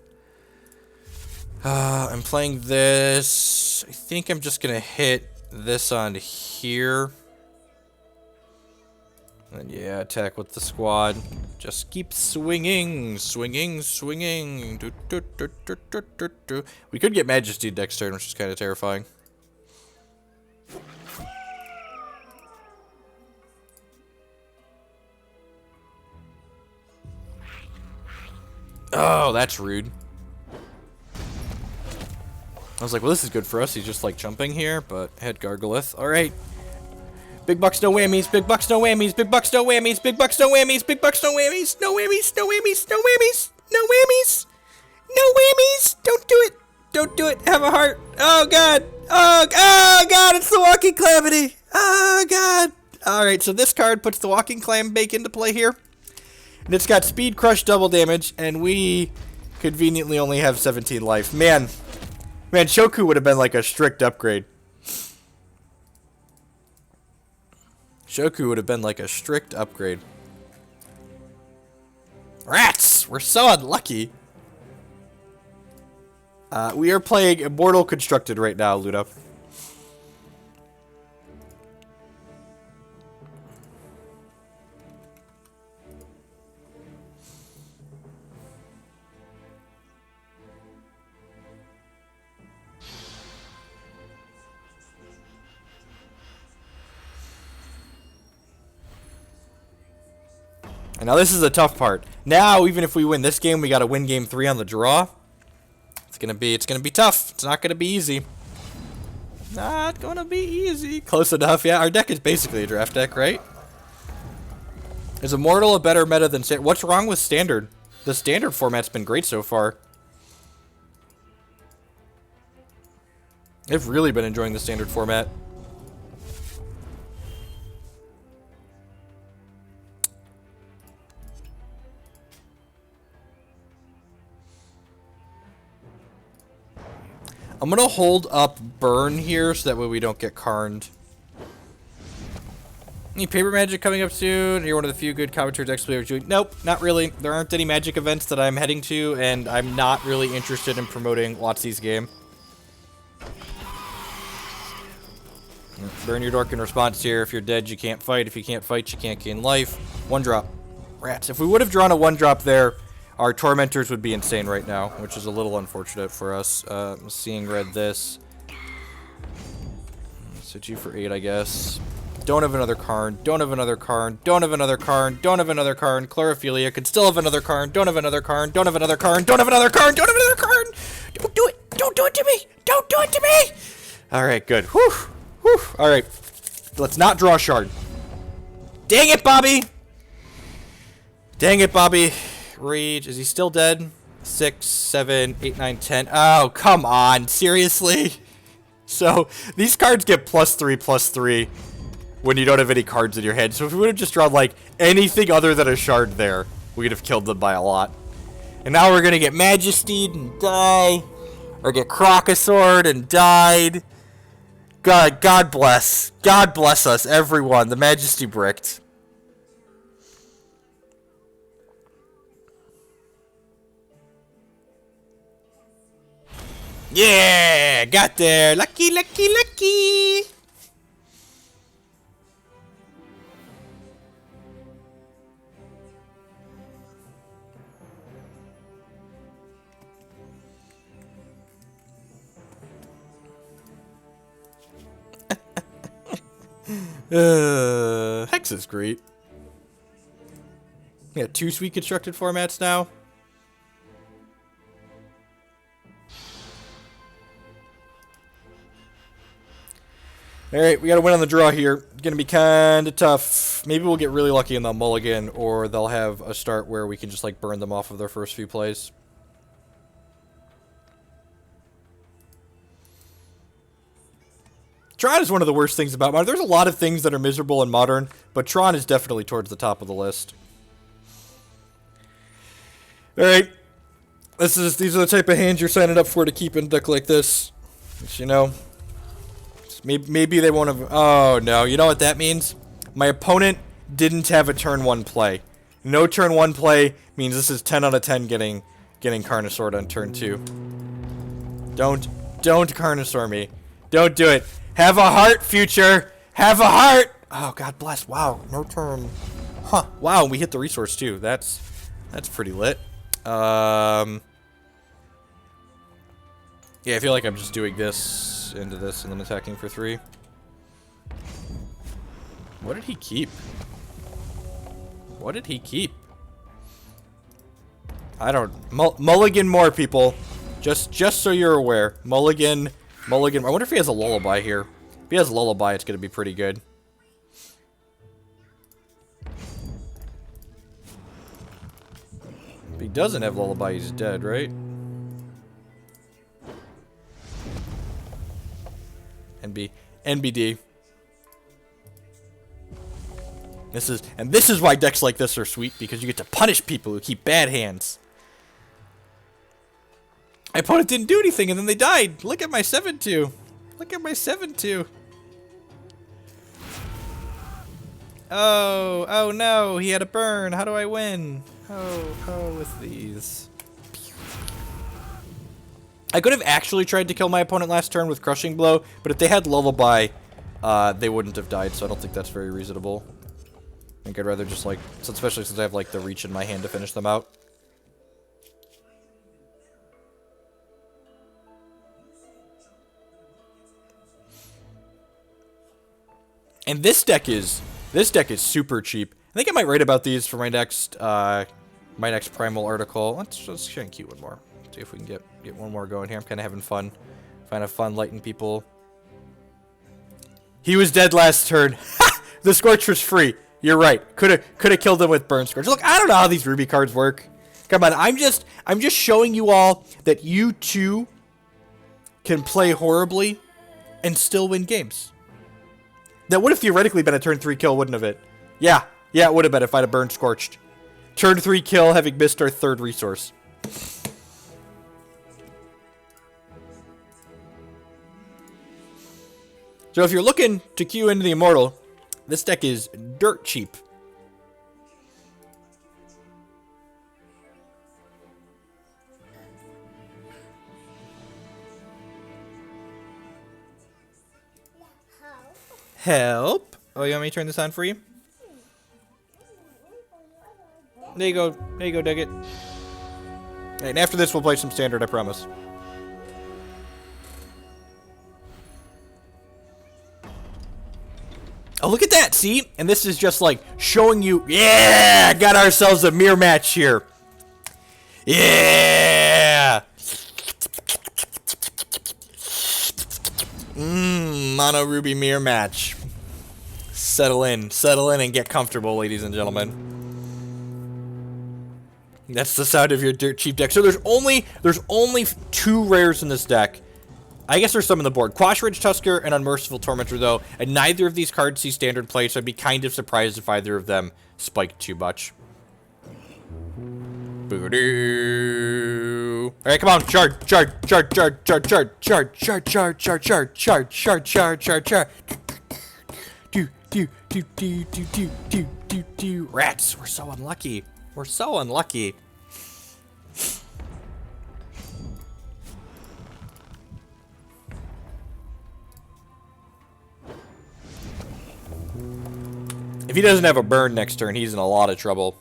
I'm playing this. I think I'm just gonna hit this on here. And yeah, attack with the squad. Just keep swinging. We could get Majesty next turn, which is kind of terrifying. Oh, that's rude. I was like, well, this is good for us. He's just, like, jumping here, but head Gargolith. All right. Big bucks, no whammies. Big bucks, no whammies. Big bucks, no whammies. Big bucks, no whammies. Big bucks, no whammies. No whammies. No whammies. No whammies. No whammies. No whammies. Don't do it. Don't do it. Have a heart. Oh god. Oh god. It's the Walking Calamity. Oh god. All right. So this card puts the Walking Clambake into play here, and it's got Speed Crush, double damage, and we conveniently only have 17 life. Man, Shoku would have been like a strict upgrade. Shoku would have been like a strict upgrade. Rats! We're so unlucky. We are playing Immortal Constructed right now, Luna. And now this is the tough part. Now, even if we win this game, we got to win game 3 on the draw. It's gonna be tough. It's not gonna be easy. Not gonna be easy. Close enough. Yeah, our deck is basically a draft deck, right? Is Immortal a better meta than Standard? What's wrong with Standard? The Standard format's been great so far. I've really been enjoying the Standard format. I'm gonna hold up Burn here so that way we don't get Karned. Any paper magic coming up soon? You're one of the few good commentators actually doing. Nope, not really. There aren't any magic events that I'm heading to, and I'm not really interested in promoting WotC's game. Burn your dork in response here. If you're dead, you can't fight. If you can't fight, you can't gain life. 1-drop. Rats. If we would have drawn a 1-drop there, our Tormentors would be insane right now, which is a little unfortunate for us. Seeing red this. So G for 8, I guess. Don't have another Karn. Don't have another Karn. Don't have another Karn. Don't have another Karn. Chlorophilia. Could still have another Karn. Don't have another Karn. Don't have another Karn. Don't have another Karn. Don't have another Karn. Don't do it. Don't do it to me. Don't do it to me. All right, good. Whew. Whew. All right. Let's not draw a shard. Dang it, Bobby. Dang it, Bobby. Rage. Is he still dead? 6, 7, 8, 9, 10. Oh, come on. Seriously? So, these cards get +3/+3 when you don't have any cards in your hand. So if we would have just drawn, like, anything other than a shard there, we'd have killed them by a lot. And now we're going to get Majestied and die. Or get Crocosaur'd and died. God bless. God bless us, everyone. The Majesty bricked. Yeah, got there. Lucky, lucky, lucky. Hex is great. We got 2 sweet constructed formats now. Alright, we gotta win on the draw here. Gonna be kinda tough. Maybe we'll get really lucky in the mulligan, or they'll have a start where we can just like burn them off of their first few plays. Tron is one of the worst things about Modern. There's a lot of things that are miserable in Modern, but Tron is definitely towards the top of the list. Alright. These are the type of hands you're signing up for to keep in a deck like this. Which, you know... Maybe they won't have... Oh, no. You know what that means? My opponent didn't have a turn 1 play. No turn 1 play means this is 10 out of 10 getting Carnosaur on turn 2. Don't Carnosaur me. Don't do it. Have a heart, future. Have a heart. Oh, God bless. Wow. No turn. Huh. Wow, we hit the resource, too. That's pretty lit. Yeah, I feel like I'm just doing this into this and then attacking for 3. What did he keep? What did he keep? I don't... Mulligan more, people. Just so you're aware. Mulligan. I wonder if he has a lullaby here. If he has a lullaby, it's going to be pretty good. If he doesn't have Lullaby, he's dead, right? NBD. This is why decks like this are sweet, because you get to punish people who keep bad hands. My opponent didn't do anything and then they died. Look at my 7-2. Look at my 7-2. Oh no, he had a burn. How do I win? Oh, with these. I could have actually tried to kill my opponent last turn with Crushing Blow, but if they had Lullaby, they wouldn't have died, so I don't think that's very reasonable. I think I'd rather just, like, especially since I have, like, the reach in my hand to finish them out. And this deck is super cheap. I think I might write about these for my next Primal article. Let's just try and queue one more. See if we can get one more going here. I'm kind of having fun. Find fun lighting people. He was dead last turn. The Scorch was free. You're right. Could have killed him with Burn Scorch. Look, I don't know how these Ruby cards work. Come on, I'm just showing you all that you too can play horribly and still win games. That would have theoretically been a turn 3 kill, wouldn't have it? Yeah, it would have been if I'd have Burn Scorched. Turn 3 kill, having missed our 3rd resource. So if you're looking to queue into the Immortal, this deck is dirt cheap. Help. Oh, you want me to turn this on for you? There you go. There you go, dig it. Right, and after this, we'll play some standard, I promise. Oh, look at that, see? And this is just like showing you, yeah, got ourselves a mirror match here. Yeah. Mono Ruby mirror match. Settle in and get comfortable, ladies and gentlemen. That's the sound of your dirt cheap deck. So there's only 2 rares in this deck. I guess there's some on the board. Quash, Tusker, and Unmerciful Tormentor, though, and neither of these cards see standard play, so I'd be kind of surprised if either of them spiked too much. Boo-doo. Alright, come on. Chart. Do. Rats, we're so unlucky. We're so unlucky. If he doesn't have a burn next turn, he's in a lot of trouble.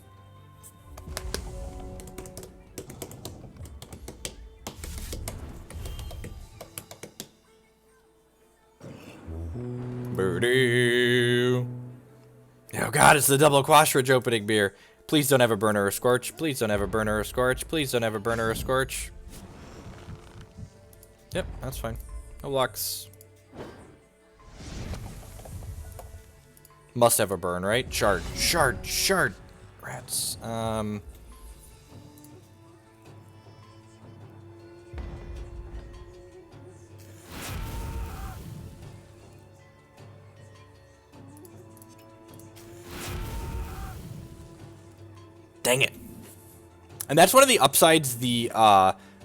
Boo-doo. Oh god, it's the double Quash Ridge opening beer. Please don't have a burner or Scorch. Please don't have a burner or Scorch. Please don't have a burner or Scorch. Yep, that's fine. No locks. Must have a burn, right? Shard. Rats. Dang it. And that's one of the upsides the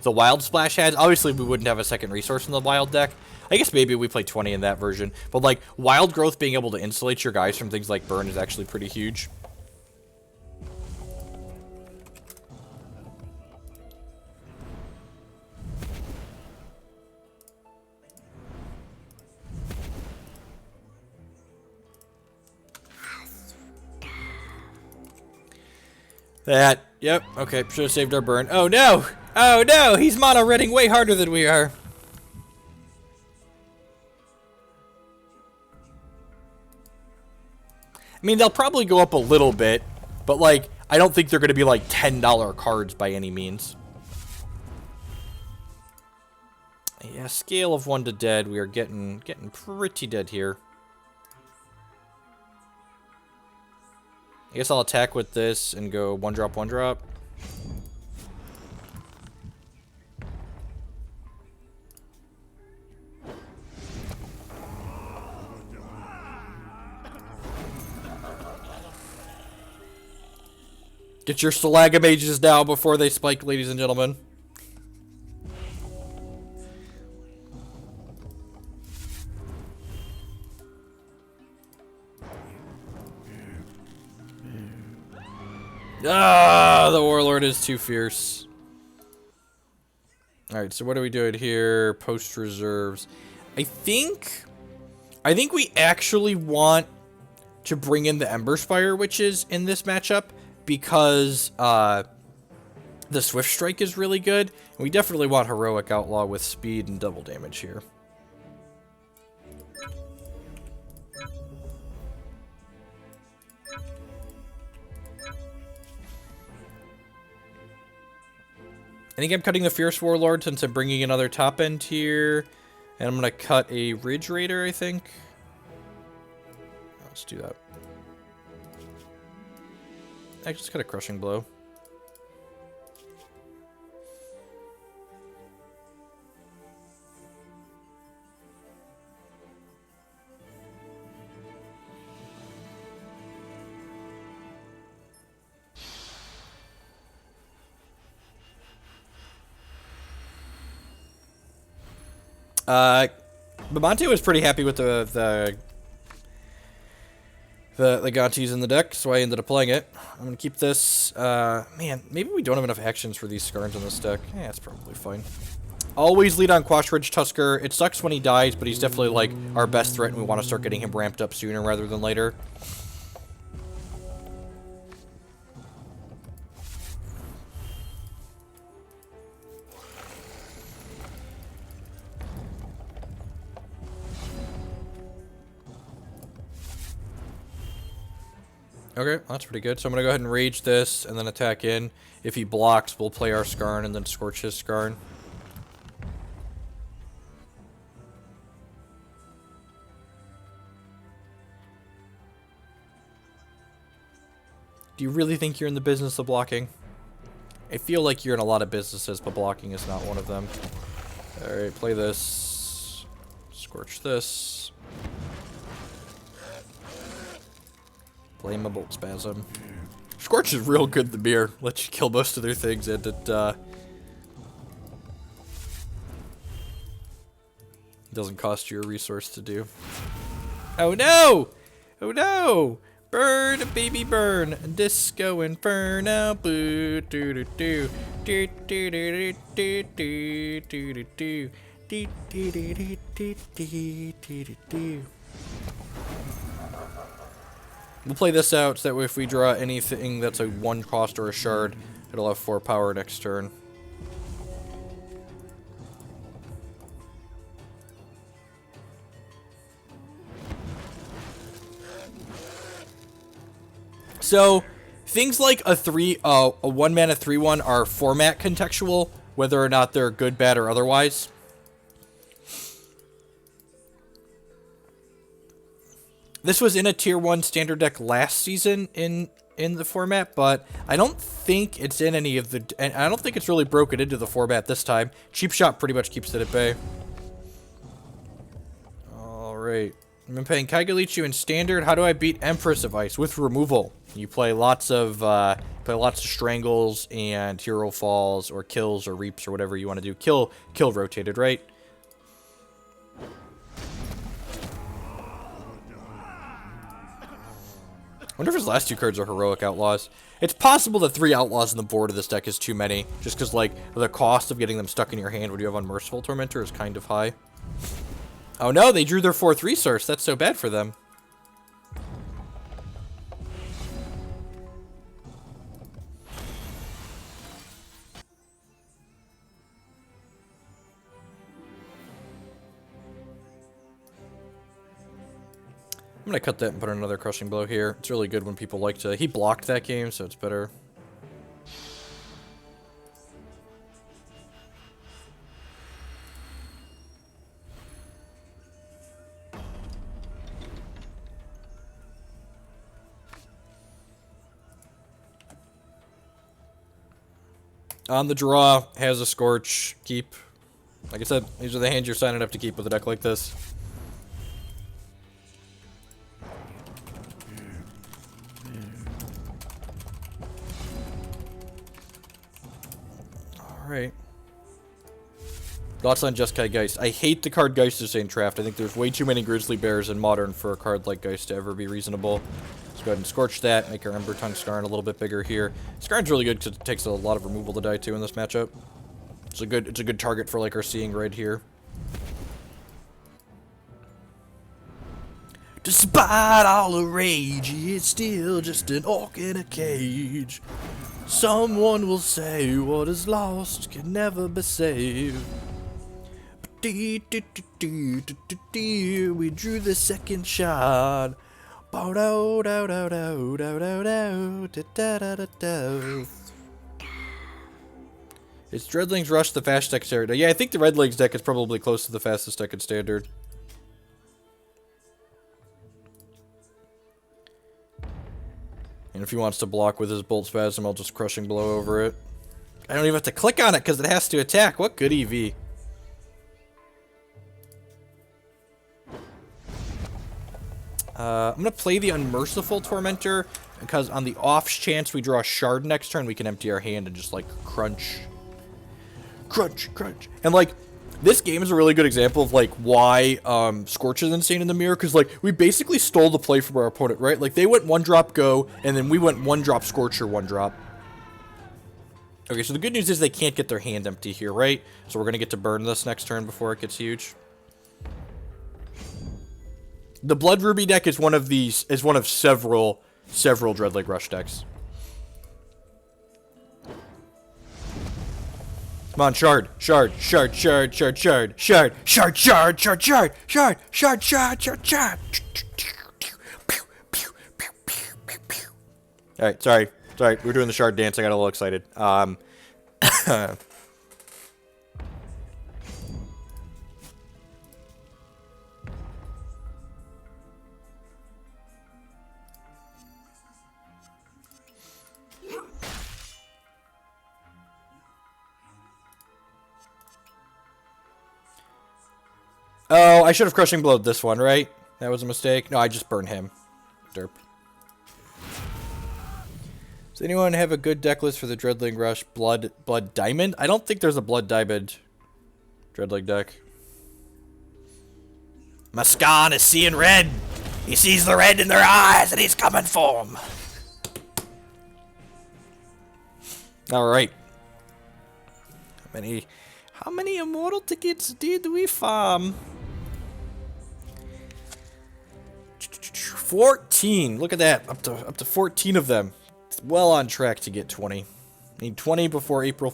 Wild Splash has. Obviously, we wouldn't have a second resource in the Wild deck. I guess maybe we play 20 in that version. But, like, Wild Growth being able to insulate your guys from things like Burn is actually pretty huge. Yep, okay, should have saved our burn. Oh no! Oh no! He's mono-redding way harder than we are. I mean, they'll probably go up a little bit, but, like, I don't think they're going to be, like, $10 cards by any means. Yeah, scale of 1 to dead. We are getting pretty dead here. I guess I'll attack with this and go 1 drop, 1 drop. Get your Stalagmages now before they spike, ladies and gentlemen. Ah, the Warlord is too fierce. Alright, so what are we doing here? Post reserves. I think we actually want to bring in the Emberspire Witches in this matchup because the Swift Strike is really good. And we definitely want Heroic Outlaw with speed and double damage here. I think I'm cutting the Fierce Warlord since I'm bringing another top end here. And I'm going to cut a Ridge Raider, I think. Let's do that. I just got a Crushing Blow. Bamonte was pretty happy with the Gontis in the deck, so I ended up playing it. I'm gonna keep this. Man, maybe we don't have enough actions for these Skarns in this deck. Yeah, that's probably fine. Always lead on Quash Ridge Tusker. It sucks when he dies, but he's definitely like our best threat, and we want to start getting him ramped up sooner rather than later. Okay, that's pretty good. So I'm going to go ahead and rage this and then attack in. If he blocks, we'll play our Skarn and then Scorch his Skarn. Do you really think you're in the business of blocking? I feel like you're in a lot of businesses, but blocking is not one of them. Alright, play this. Scorch this. Play my Boltspasm. Scorch is real good in the mirror. Lets you kill most of their things, and it doesn't cost you a resource to do. Oh no! Oh no! Burn, baby, burn! Disco Inferno! Boo! Doo doo doo! Doo doo doo doo doo doo doo doo! Doo doo doo doo doo doo doo doo! We'll play this out so that way if we draw anything that's a 1 cost or a shard, it'll have 4 power next turn. So, things like a 1 mana 3/1 are format contextual, whether or not they're good, bad, or otherwise. This was in a tier 1 standard deck last season in the format, but I don't think it's in any of the... And I don't think it's really broken into the format this time. Cheap Shot pretty much keeps it at bay. Alright. I've been playing Kaigalichu in standard. How do I beat Empress of Ice? With removal. You play lots of strangles and hero falls or kills or reaps or whatever you want to do. Kill rotated, right? I wonder if his last 2 cards are Heroic Outlaws. It's possible that 3 Outlaws on the board of this deck is too many, just because, like, the cost of getting them stuck in your hand when you have Unmerciful Tormentor is kind of high. Oh no, they drew their 4th resource. That's so bad for them. I'm going to cut that and put another Crushing Blow here. It's really good when people like to... He blocked that game, so it's better. On the draw, has a Scorch. Keep. Like I said, these are the hands you're signing up to keep with a deck like this. Alright. Thoughts on Jeskai Geist? I hate the card Geist is in Draft. I think there's way too many Grizzly Bears in Modern for a card like Geist to ever be reasonable. Let's go ahead and Scorch that, make our Embertongue Skarn a little bit bigger here. Skarn's really good because it takes a lot of removal to die too in this matchup. It's a good target for like our Seeing Red here. Despite all the rage, it's still just an orc in a cage. Someone will say what is lost can never be saved. We drew the second shot. It's Dreadling's Rush the fast deck standard. Yeah, I think the Red Legs deck is probably close to the fastest deck in Standard. And if he wants to block with his Boltspasm, I'll just Crushing Blow over it. I don't even have to click on it because it has to attack. What good EV. I'm going to play the Unmerciful Tormentor because on the off chance we draw a Shard next turn, we can empty our hand and just, like, crunch. Crunch, crunch. And, like, this game is a really good example of, like, why Scorch is insane in the mirror, because, like, we basically stole the play from our opponent, right? Like, they went 1-drop Go, and then we went 1-drop Scorch or 1-drop. Okay, so the good news is they can't get their hand empty here, right? So we're going to get to burn this next turn before it gets huge. The Blood Ruby deck is one of several Dreadleg Rush decks. Come on, Shard, Shard, Shard, Shard, Shard, Shard, Shard, Shard, Shard, Shard, Shard, Shard, Shard, Shard, Shard, Shard. Alright, sorry, we're doing the Shard dance, I got a little excited. Oh, I should have Crushing Blowed this one, right? That was a mistake. No, I just burned him. Derp. Does anyone have a good deck list for the Dreadling Rush Blood Diamond? I don't think there's a Blood Diamond Dreadling deck. Skarn is seeing red. He sees the red in their eyes and he's coming for him. Alright. How many Immortal tickets did we farm? 14. Look at that. Up to 14 of them. It's well on track to get 20. Need 20 before April 5th.